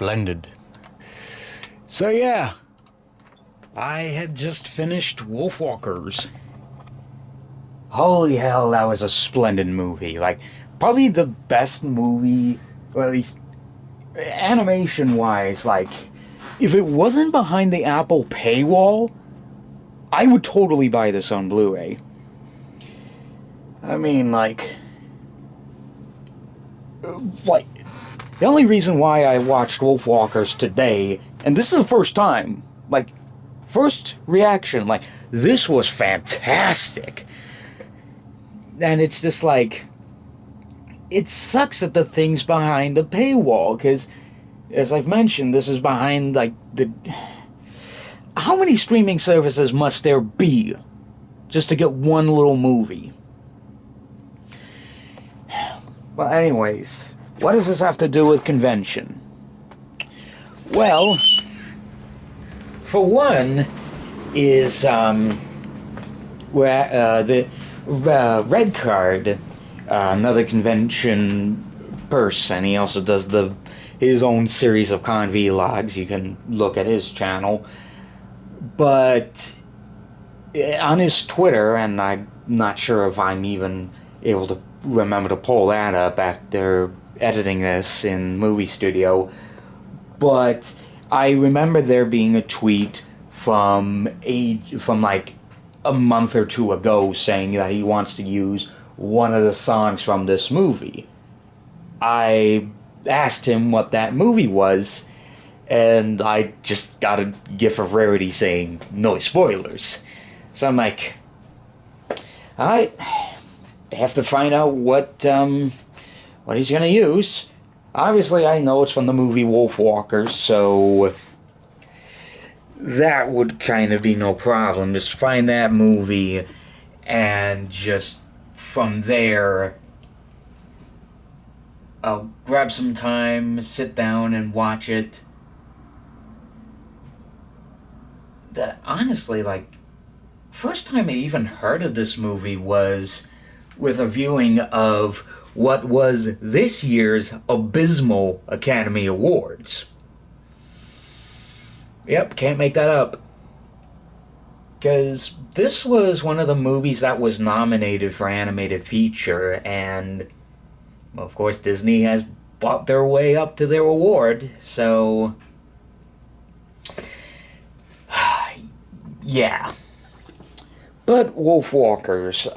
splendid. So yeah, I had just finished Wolfwalkers. Holy hell, that was a splendid movie. Like, probably the best movie, or at least animation-wise. Like, if it wasn't behind the Apple paywall, I would totally buy this on Blu-ray. I mean, like, the only reason why I watched Wolfwalkers today, and this is the first time, like, first reaction, like, this was fantastic. And it's just like, it sucks that the thing's behind the paywall, because, as I've mentioned, this is behind, like, how many streaming services must there be just to get one little movie? Well, anyways, what does this have to do with convention? Well, for one, is where the Red Card, another convention person. He also does his own series of con vlogs. You can look at his channel. But on his Twitter, and I'm not sure if I'm even able to remember to pull that up after editing this in Movie Studio, but I remember there being a tweet from like a month or two ago saying that he wants to use one of the songs from this movie. I asked him what that movie was, and I just got a gif of Rarity saying, "No spoilers." So I'm like, alright, I have to find out what he's gonna use. Obviously, I know it's from the movie Wolfwalkers, so that would kind of be no problem. Just find that movie, and just from there, I'll grab some time, sit down, and watch it. Honestly, like, first time I even heard of this movie was with a viewing of what was this year's abysmal Academy Awards. Yep, can't make that up. Because this was one of the movies that was nominated for animated feature, and, well, of course, Disney has bought their way up to their award, so yeah. But Wolfwalkers,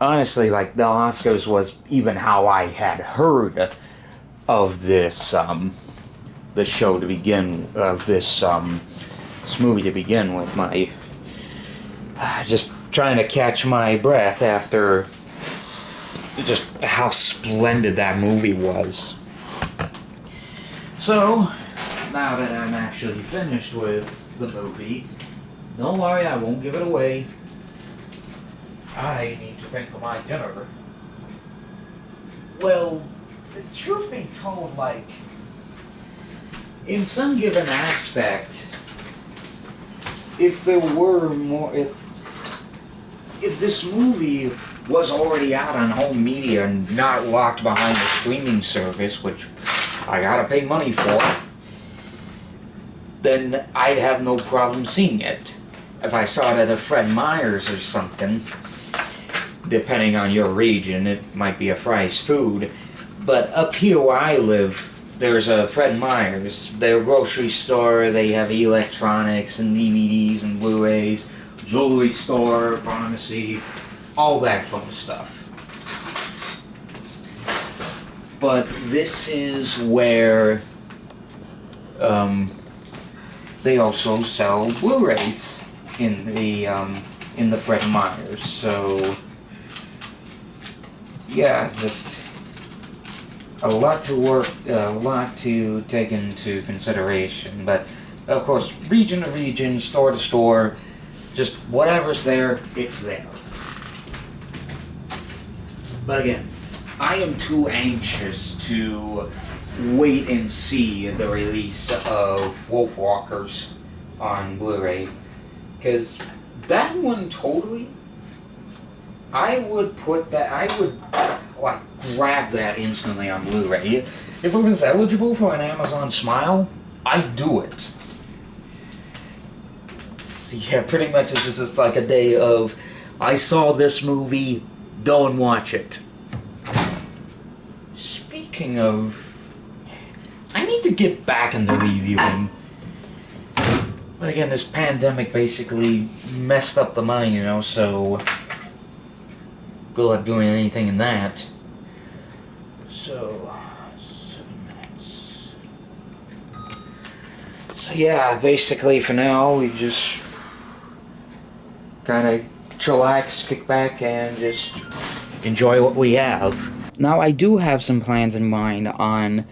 honestly, like, the Oscars was even how I had heard of this, the show to begin, of this movie to begin with. My, just trying to catch my breath after just how splendid that movie was. So, now that I'm actually finished with the movie, don't worry, I won't give it away. I need to think of my dinner. Well, truth be told, like, in some given aspect, if there were more, if this movie was already out on home media and not locked behind a streaming service, which I gotta pay money for, then I'd have no problem seeing it. If I saw it at a Fred Meyer's or something, depending on your region, it might be a Fry's Food. But up here where I live, there's a Fred Meyer's. They're a grocery store. They have electronics and DVDs and Blu-rays, jewelry store, pharmacy, all that fun stuff. But this is where they also sell Blu-rays in the Fred Meyer's. So yeah, just a lot to take into consideration. But of course, region to region, store to store, just whatever's there, it's there. But again, I am too anxious to wait and see the release of Wolfwalkers on Blu-ray, because that one totally, I would like grab that instantly on Blu-ray. If it was eligible for an Amazon Smile, I'd do it. Yeah, pretty much it's just like a day of, I saw this movie, go and watch it. Speaking of, I need to get back into reviewing. But again, this pandemic basically messed up the mind, you know, so good luck doing anything in that. So, 7 minutes. So yeah, basically for now, we just kind of chillax, kick back, and just enjoy what we have. Now, I do have some plans in mind on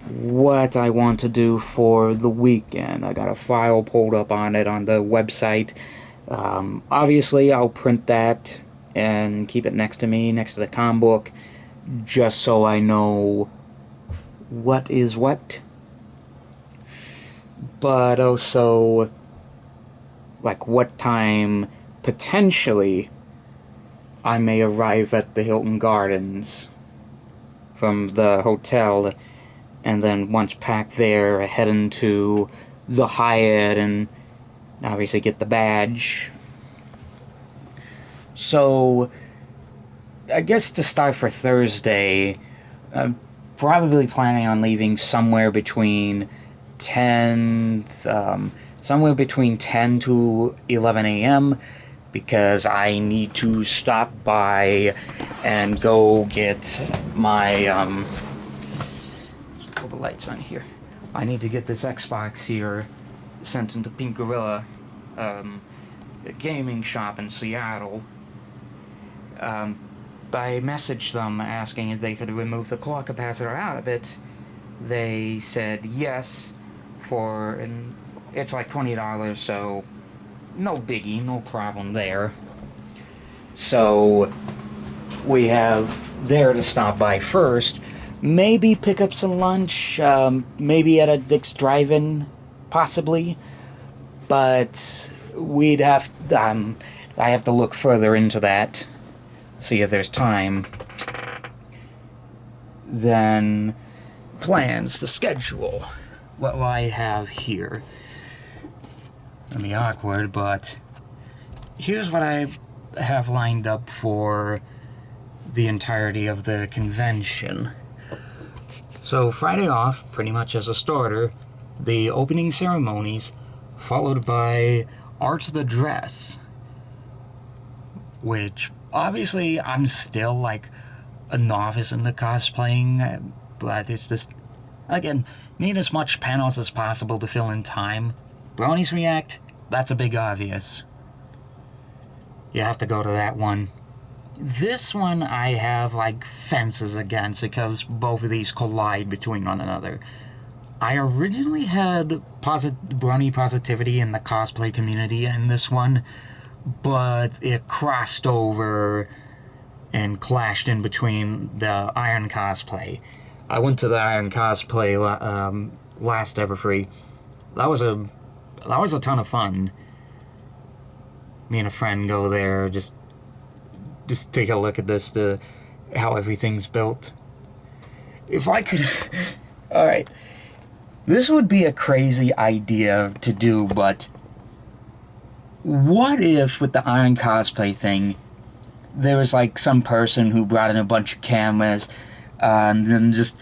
what I want to do for the weekend. I got a file pulled up on it on the website. Obviously, I'll print that and keep it next to me, next to the comm book, just so I know what is what. But also, like, what time potentially I may arrive at the Hilton Gardens from the hotel, and then once packed there, head into the Hyatt and obviously get the badge. So, I guess to start for Thursday, I'm probably planning on leaving somewhere between 10 to 11 a.m. because I need to stop by and go get my, let's pull the lights on here. I need to get this Xbox here sent into Pink Gorilla, a gaming shop in Seattle. I messaged them asking if they could remove the clock capacitor out of it. They said yes, and it's like $20, so no biggie, no problem there. So we have there to stop by first, maybe pick up some lunch, maybe at a Dick's Drive-In, possibly, but we'd have, I have to look further into that, see if there's time. Then plans, the schedule, what do I have here? It'll be awkward, but here's what I have lined up for the entirety of the convention. So Friday off, pretty much as a starter, the opening ceremonies, followed by Art of the Dress, which obviously I'm still like a novice in the cosplaying, but it's just, again, need as much panels as possible to fill in time. Bronies React, that's a big obvious. You have to go to that one. This one I have like fences against because both of these collide between one another. I originally had brony positivity in the cosplay community in this one, but it crossed over and clashed in between the Iron cosplay. I went to the Iron cosplay last Everfree. That was a ton of fun. Me and a friend go there, just take a look at this, how everything's built. If I could, all right, this would be a crazy idea to do, but what if with the Iron cosplay thing, there was like some person who brought in a bunch of cameras, and then just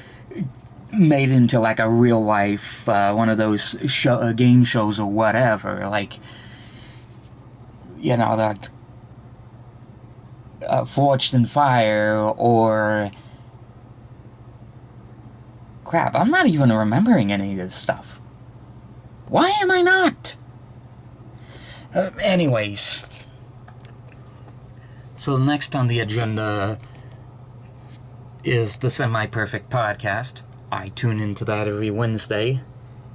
made it into like a real life, one of those game shows or whatever, like, you know, like Forged in Fire, or crap, I'm not even remembering any of this stuff. Why am I not? Anyways, so next on the agenda is the Semi-Perfect Podcast. I tune into that every Wednesday,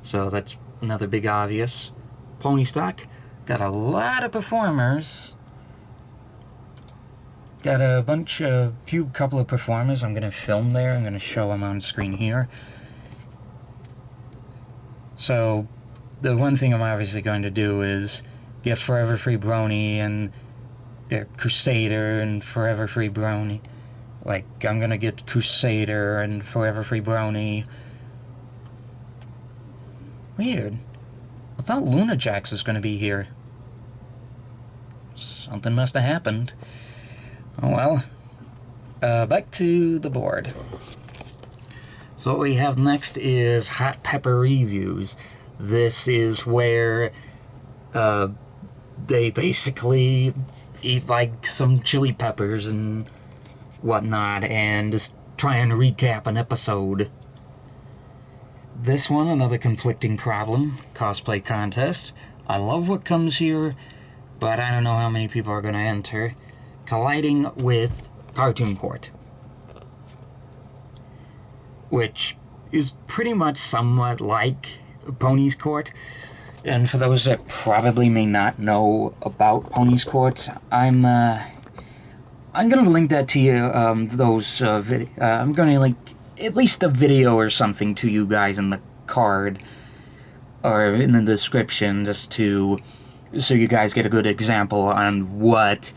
so that's another big obvious. Pony Stock, got a lot of performers. Got a couple of performers I'm going to film there. I'm going to show them on screen here. So, the one thing I'm obviously going to do is get Forever Free Brony and Crusader and Forever Free Brony. Like, I'm gonna get Crusader and Forever Free Brony. Weird. I thought Luna Jax was gonna be here. Something must have happened. Oh well. Back to the board. So what we have next is Hot Pepper Reviews. This is where they basically eat like some chili peppers and whatnot and just try and recap an episode. This one, another conflicting problem, cosplay contest. I love what comes here, but I don't know how many people are going to enter. Colliding with Cartoon Court, which is pretty much somewhat like Pony's Court. And for those that probably may not know about Pony's Court, I'm gonna link that to you. I'm gonna link at least a video or something to you guys in the card or in the description, just so you guys get a good example on what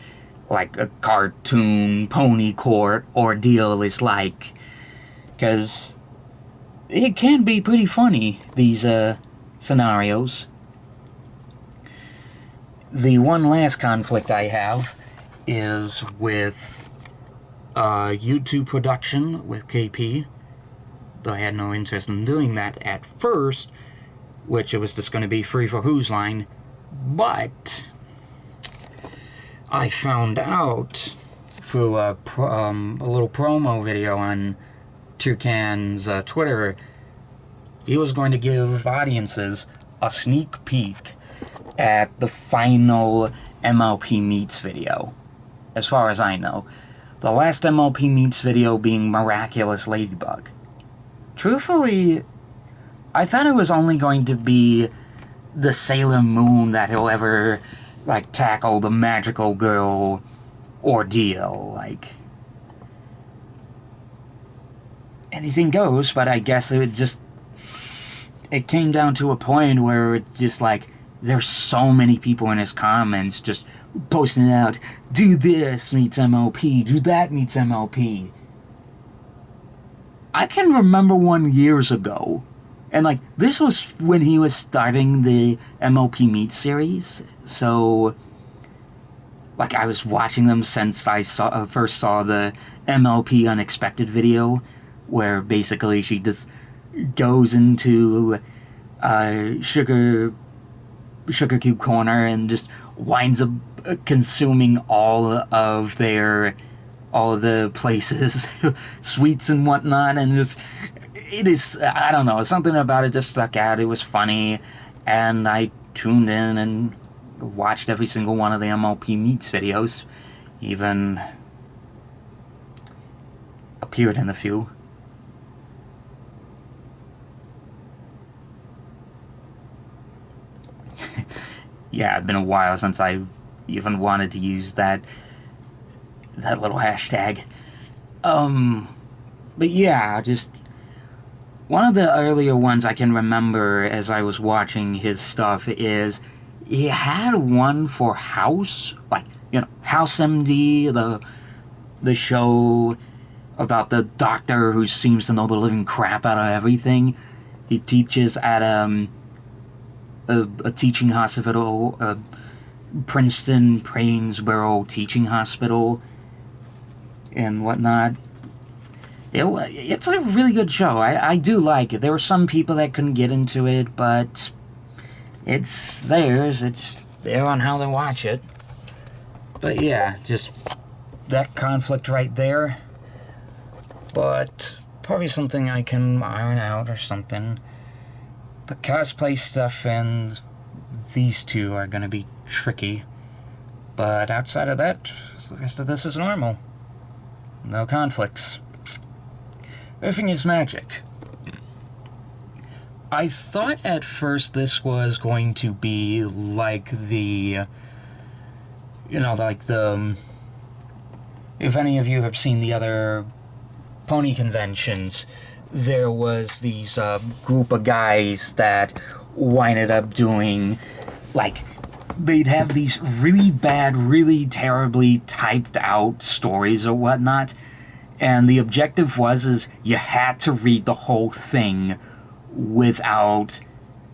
like a cartoon Pony Court ordeal is like, because it can be pretty funny, these scenarios. The one last conflict I have is with YouTube production with KP, though I had no interest in doing that at first, which it was just going to be free for Who's Line, but I found out through a little promo video on Toucan's Twitter, he was going to give audiences a sneak peek at the final MLP Meets video, as far as I know. The last MLP Meets video being Miraculous Ladybug. Truthfully, I thought it was only going to be the Sailor Moon that he'll ever, like, tackle the magical girl ordeal. Like, anything goes, but I guess it came down to a point where it's just like, there's so many people in his comments just posting out, do this meets MLP, do that meets MLP. I can remember one years ago, and like, this was when he was starting the MLP Meet series, so like, I was watching them since I first saw the MLP Unexpected video, where basically she just goes into Sugar Cube Corner and just winds up consuming all of the places, sweets and whatnot, and just, it is, I don't know, something about it just stuck out. It was funny, and I tuned in and watched every single one of the MLP Meets videos, even appeared in a few. Yeah, it's been a while since I even wanted to use that little hashtag. But yeah, just one of the earlier ones I can remember as I was watching his stuff is he had one for House, like, you know, House MD, the show about the doctor who seems to know the living crap out of everything. He teaches at a teaching hospital, Princeton Prainsboro Teaching Hospital and whatnot. It's a really good show. I do like it. There were some people that couldn't get into it, but it's theirs. It's there on how they watch it. But yeah, just that conflict right there. But probably something I can iron out or something. The cosplay stuff and these two are going to be tricky. But outside of that, the rest of this is normal. No conflicts. Everything is magic. I thought at first this was going to be like the... You know, like the... If any of you have seen the other pony conventions, there was these group of guys that winded up doing, like, they'd have these really bad, really terribly typed out stories or whatnot, And the objective is you had to read the whole thing without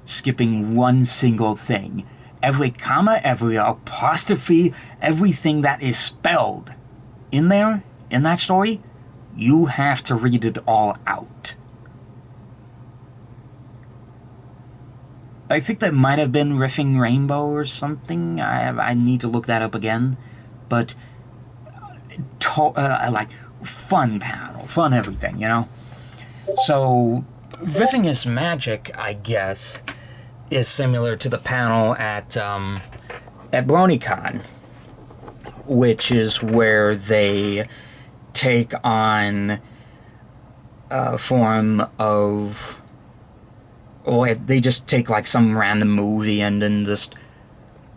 skipping one single thing. Every comma, every apostrophe, everything that is spelled in there, in that story, you have to read it all out. I think that might have been Riffing Rainbow or something. I need to look that up again. But, like, fun panel, fun everything, you know? So, Riffing is Magic, I guess, is similar to the panel at BronyCon, which is where they take on a form of... Or they just take, like, some random movie and then just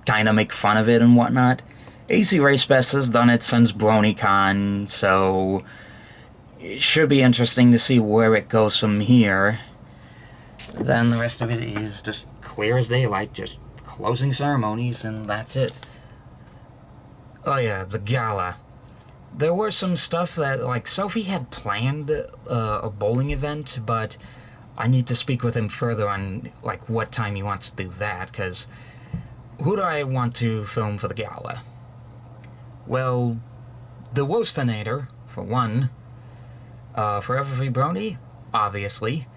kind of make fun of it and whatnot. AC Race Best has done it since BronyCon, so it should be interesting to see where it goes from here. Then the rest of it is just clear as daylight, just closing ceremonies, and that's it. Oh yeah, the gala. There were some stuff that, like, Sophie had planned a bowling event, but I need to speak with him further on, like, what time he wants to do that, because who do I want to film for the gala? Well, the Wostinator, for one. For Everfree Brony, obviously.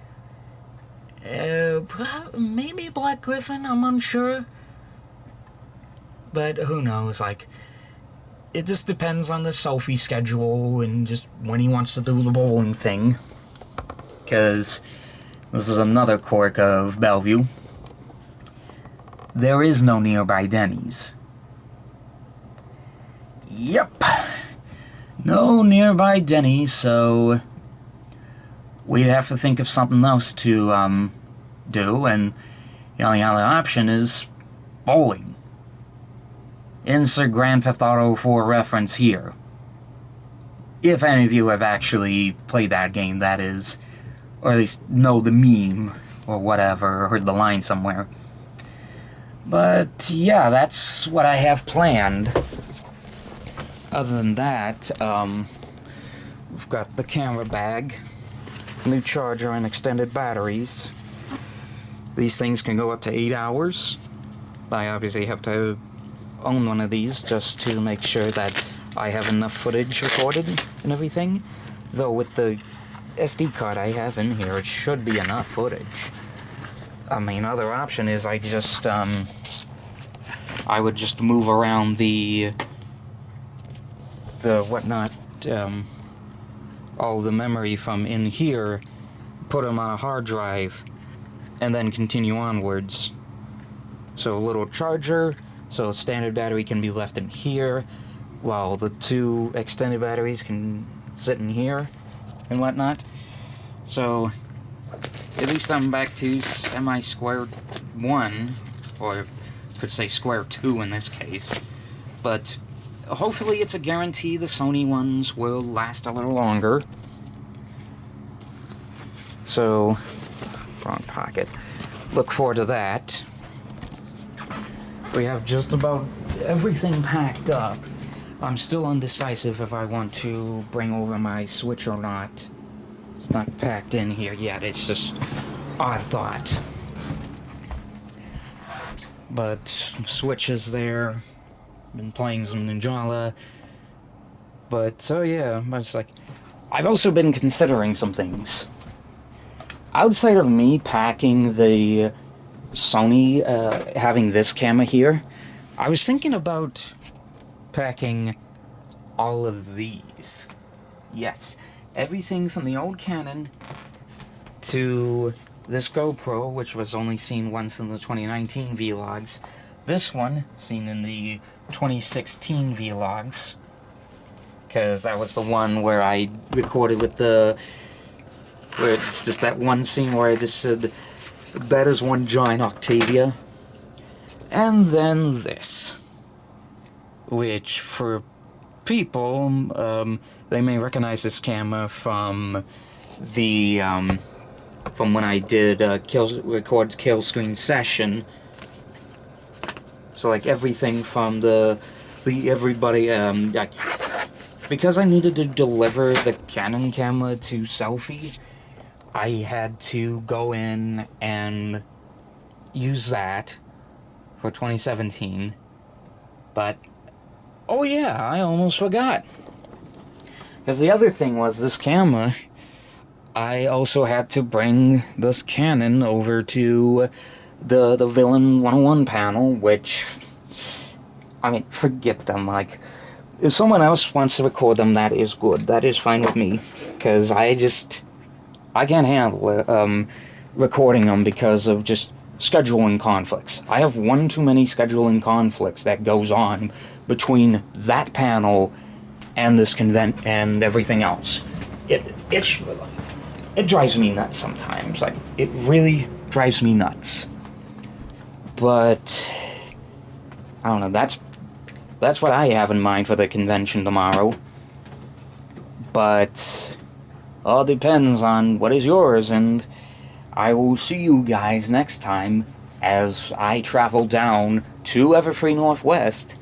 Maybe Black Griffin, I'm unsure. But who knows, like, it just depends on the Sophie schedule and just when he wants to do the bowling thing. Because this is another quirk of Bellevue. There is no nearby Denny's. Yep. No nearby Denny's, so we'd have to think of something else to do, and the only other option is bowling. Insert Grand Theft Auto 4 reference here. If any of you have actually played that game, that is. Or at least know the meme, or whatever, or heard the line somewhere. But, yeah, that's what I have planned. Other than that, we've got the camera bag, new charger, and extended batteries. These things can go up to 8 hours. I obviously have to own one of these just to make sure that I have enough footage recorded and everything. Though with the SD card I have in here, it should be enough footage. I mean, other option is I just, I would just move around the whatnot, all the memory from in here, put them on a hard drive, and then continue onwards. So a little charger, so a standard battery can be left in here, while the two extended batteries can sit in here, and whatnot. So, at least I'm back to semi-square one, or could say square two in this case. But hopefully it's a guarantee the Sony ones will last a little longer. So, wrong pocket. Look forward to that. We have just about everything packed up. I'm still undecisive if I want to bring over my Switch or not. It's not packed in here yet, it's just odd thought. But Switch is there. Been playing some Ninjala. But, so yeah, it's like, I've also been considering some things. Outside of me packing the Sony, having this camera here, I was thinking about packing all of these. Yes, everything from the old Canon to this GoPro, which was only seen once in the 2019 vlogs. This one, seen in the 2016 vlogs. Because that was the one where I recorded with the... where it's just that one scene where I just said, that is one giant Octavia. And then this. Which, for people, they may recognize this camera from the, from when I did record Kill Screen Session. So, like, everything from the everybody, like, because I needed to deliver the Canon camera to Selfie, I had to go in and use that for 2017. But, oh yeah, I almost forgot. Because the other thing was, this camera, I also had to bring this Canon over to the Villain 101 panel, which, I mean, forget them. Like, if someone else wants to record them, that is good. That is fine with me. Because I can't handle it, recording them because of just scheduling conflicts. I have one too many scheduling conflicts that goes on between that panel and this convent and everything else. It drives me nuts sometimes. Like, it really drives me nuts. But I don't know. That's what I have in mind for the convention tomorrow. But all depends on what is yours, and I will see you guys next time as I travel down to Everfree Northwest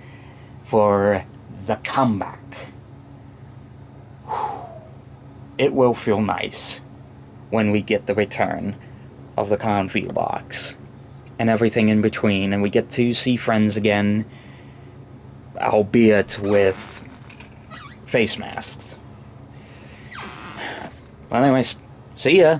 for the comeback. It will feel nice when we get the return of the Confi box and everything in between, and we get to see friends again, albeit with face masks. Well, anyways, see ya!